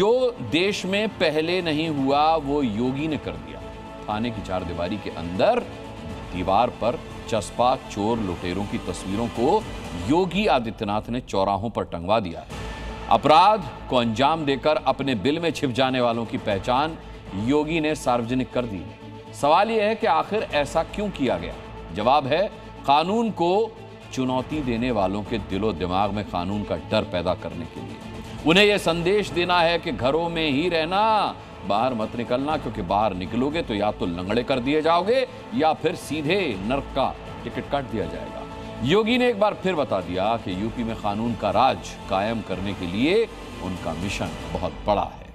जो देश में पहले नहीं हुआ वो योगी ने कर दिया। थाने की चारदीवारी के अंदर दीवार पर चस्पा चोर लुटेरों की तस्वीरों को योगी आदित्यनाथ ने चौराहों पर टंगवा दिया है। अपराध को अंजाम देकर अपने बिल में छिप जाने वालों की पहचान योगी ने सार्वजनिक कर दी है। सवाल यह है कि आखिर ऐसा क्यों किया गया? जवाब है, कानून को चुनौती देने वालों के दिलो दिमाग में कानून का डर पैदा करने के लिए। उन्हें यह संदेश देना है कि घरों में ही रहना, बाहर मत निकलना, क्योंकि बाहर निकलोगे तो या तो लंगड़े कर दिए जाओगे या फिर सीधे नर्क का टिकट काट दिया जाएगा। योगी ने एक बार फिर बता दिया कि यूपी में कानून का राज कायम करने के लिए उनका मिशन बहुत बड़ा है।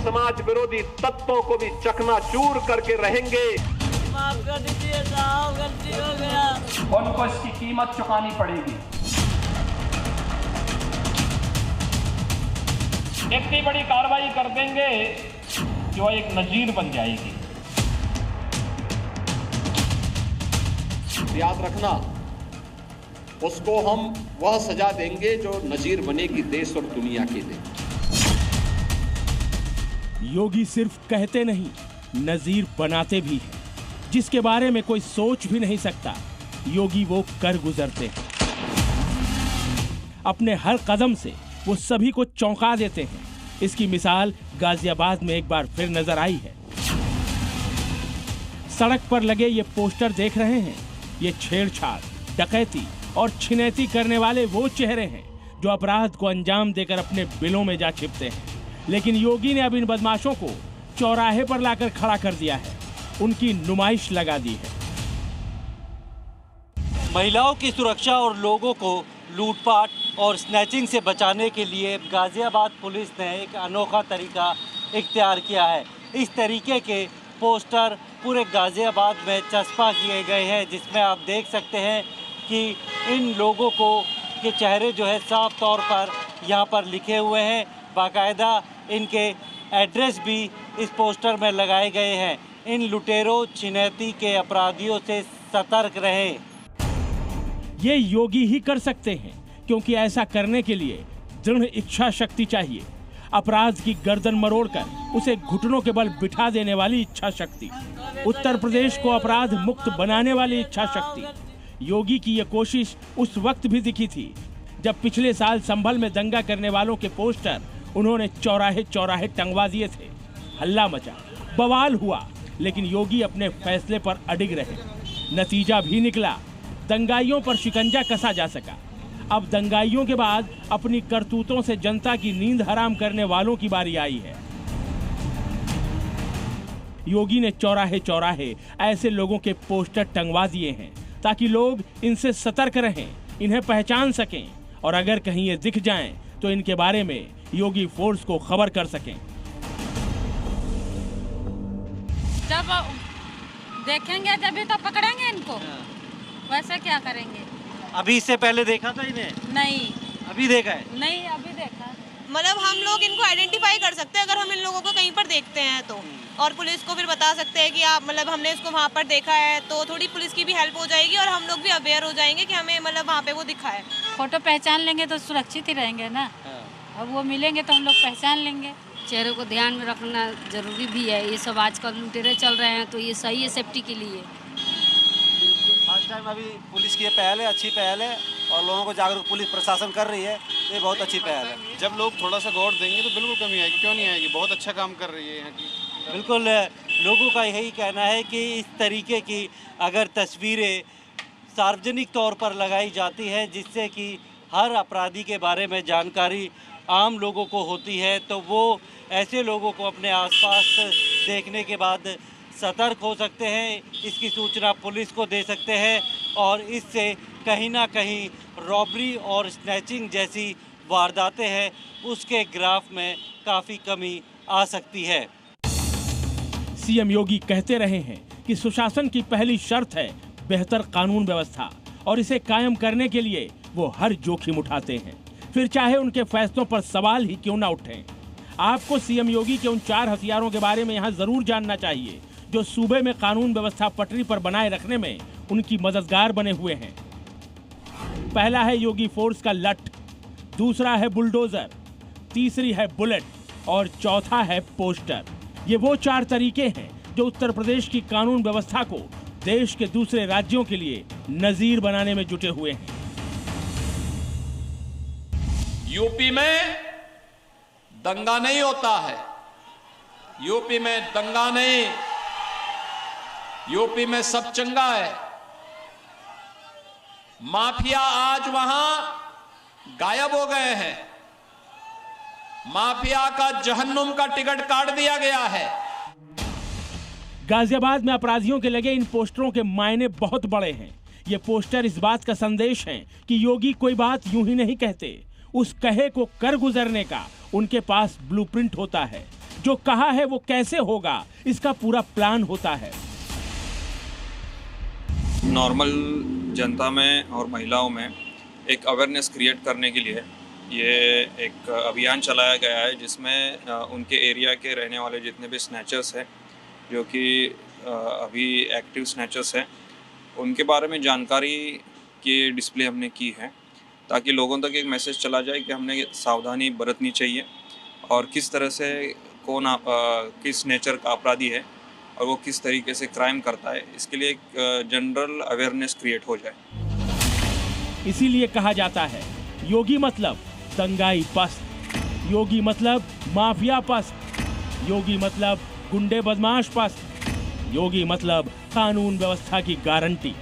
समाज विरोधी तत्वों को भी चकनाचूर करके रहेंगे। माफ कर दीजिए साहब, गलती हो गया। उनको इसकी कीमत चुकानी पड़ेगी। इतनी बड़ी कार्रवाई कर देंगे जो एक नजीर बन जाएगी। याद रखना, उसको हम वह सजा देंगे जो नजीर बनेगी देश और दुनिया के लिए। योगी सिर्फ कहते नहीं, नजीर बनाते भी हैं। जिसके बारे में कोई सोच भी नहीं सकता, योगी वो कर गुजरते हैं। अपने हर कदम से वो सभी को चौंका देते हैं। इसकी मिसाल गाजियाबाद में एक बार फिर नजर आई है। सड़क पर लगे ये पोस्टर देख रहे हैं, ये छेड़छाड़, डकैती और छिनैती करने वाले वो चेहरे हैं जो अपराध को अंजाम देकर अपने बिलों में जा छिपते हैं। लेकिन योगी ने अब इन बदमाशों को चौराहे पर लाकर खड़ा कर दिया है, उनकी नुमाइश लगा दी है। महिलाओं की सुरक्षा और लोगों को लूटपाट और स्नैचिंग से बचाने के लिए गाजियाबाद पुलिस ने एक अनोखा तरीका इख्तियार किया है। इस तरीके के पोस्टर पूरे गाजियाबाद में चस्पा किए गए हैं, जिसमें आप देख सकते हैं कि इन लोगों को के चेहरे जो है साफ तौर पर यहाँ पर लिखे हुए हैं। बाकायदा इनके एड्रेस भी इस पोस्टर में लगाए गए हैं। इन लुटेरों छिनैती के अपराधियों से सतर्क रहें। ये योगी ही कर सकते हैं, क्योंकि ऐसा करने के लिए दृढ़ इच्छा शक्ति चाहिए। अपराध की गर्दन मरोड़कर उसे घुटनों के बल बिठा देने वाली इच्छा शक्ति, उत्तर प्रदेश को अपराध मुक्त बनाने वाली इच्छा शक्ति। योगी की यह कोशिश उस वक्त भी दिखी थी जब पिछले साल संभल में दंगा करने वालों के पोस्टर उन्होंने चौराहे चौराहे टंगवा दिए थे। हल्ला मचा, बवाल हुआ, लेकिन योगी अपने फैसले पर अडिग रहे। नतीजा भी निकला, दंगाइयों पर शिकंजा कसा जा सका। अब दंगाइयों के बाद अपनी करतूतों से जनता की नींद हराम करने वालों की बारी आई है। योगी ने चौराहे चौराहे ऐसे लोगों के पोस्टर टंगवा दिए हैं ताकि लोग इनसे सतर्क रहें, इन्हें पहचान सकें और अगर कहीं ये दिख जाएं तो इनके बारे में योगी फोर्स को खबर कर सकें। जब देखेंगे तभी तो पकड़ेंगे इनको, वैसे क्या करेंगे। अभी इससे पहले देखा था इन्हें? नहीं। अभी देखा है? नहीं, अभी देखा। मतलब हम लोग इनको आइडेंटिफाई कर सकते हैं अगर हम इन लोगों को कहीं पर देखते हैं तो, और पुलिस को फिर बता सकते हैं कि आप मतलब हमने इसको वहाँ पर देखा है, तो थोड़ी पुलिस की भी हेल्प हो जाएगी और हम लोग भी अवेयर हो जाएंगे कि हमें मतलब वहाँ पे वो दिखा है। फोटो पहचान लेंगे तो सुरक्षित ही रहेंगे ना। अब वो मिलेंगे तो हम लोग पहचान लेंगे। चेहरे को ध्यान में रखना जरूरी भी है। ये सब आजकल लुटेरे चल रहे हैं तो ये सही है सेफ्टी के लिए। फर्स्ट टाइम अभी पुलिस की ये पहल है, अच्छी पहल है और लोगों को जागरूक पुलिस प्रशासन कर रही है, ये बहुत अच्छी पहल है। जब लोग थोड़ा सा गौर देंगे तो बिल्कुल कमी आएगी, क्यों नहीं आएगी। बहुत अच्छा काम कर रही है यहाँ की। बिल्कुल, लोगों का यही कहना है कि इस तरीके की अगर तस्वीरें सार्वजनिक तौर पर लगाई जाती है जिससे कि हर अपराधी के बारे में जानकारी आम लोगों को होती है, तो वो ऐसे लोगों को अपने आसपास देखने के बाद सतर्क हो सकते हैं, इसकी सूचना पुलिस को दे सकते हैं और इससे कहीं ना कहीं रॉबरी और स्नैचिंग जैसी वारदातें हैं उसके ग्राफ में काफ़ी कमी आ सकती है। सीएम योगी कहते रहे हैं कि सुशासन की पहली शर्त है बेहतर कानून व्यवस्था और इसे कायम करने के लिए वो हर जोखिम उठाते हैं, फिर चाहे उनके फैसलों पर सवाल ही क्यों ना उठें। आपको सीएम योगी के उन 4 हथियारों के बारे में यहाँ जरूर जानना चाहिए जो सूबे में कानून व्यवस्था पटरी पर बनाए रखने में उनकी मददगार बने हुए हैं। पहला है योगी फोर्स का लठ, दूसरा है बुलडोजर, तीसरी है बुलेट और चौथा है पोस्टर। ये वो 4 तरीके हैं जो उत्तर प्रदेश की कानून व्यवस्था को देश के दूसरे राज्यों के लिए नजीर बनाने में जुटे हुए हैं। यूपी में दंगा नहीं होता है, यूपी में दंगा नहीं, यूपी में सब चंगा है। माफिया आज वहां गायब हो गए हैं, माफिया का जहन्नुम का टिकट काट दिया गया है। गाजियाबाद में अपराधियों के लगे इन पोस्टरों के मायने बहुत बड़े हैं। ये पोस्टर इस बात का संदेश हैं कि योगी कोई बात यूं ही नहीं कहते, उस कहे को कर गुजरने का उनके पास ब्लूप्रिंट होता है। जो कहा है वो कैसे होगा, इसका पूरा प्लान होता है। नॉर्मल जनता में और महिलाओं में एक अवेयरनेस क्रिएट करने के लिए ये एक अभियान चलाया गया है, जिसमें उनके एरिया के रहने वाले जितने भी स्नैचर्स हैं, जो कि अभी एक्टिव स्नैचर्स हैं, उनके बारे में जानकारी की डिस्प्ले हमने की है, ताकि लोगों तक एक मैसेज चला जाए कि हमने सावधानी बरतनी चाहिए और किस तरह से कौन किस नेचर का अपराधी है और वो किस तरीके से क्राइम करता है, इसके लिए एक जनरल अवेयरनेस क्रिएट हो जाए। इसीलिए कहा जाता है योगी मतलब दंगाई पस्त, योगी मतलब माफिया पस्त, योगी मतलब गुंडे बदमाश पस्त, योगी मतलब कानून व्यवस्था की गारंटी।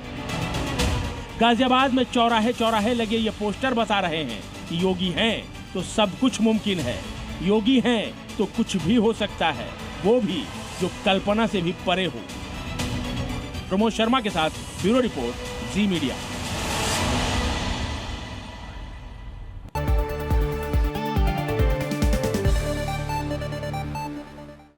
गाजियाबाद में चौराहे चौराहे लगे ये पोस्टर बता रहे हैं कि योगी हैं तो सब कुछ मुमकिन है, योगी हैं तो कुछ भी हो सकता है, वो भी जो कल्पना से भी परे हो। प्रमोद शर्मा के साथ ब्यूरो रिपोर्ट, जी मीडिया।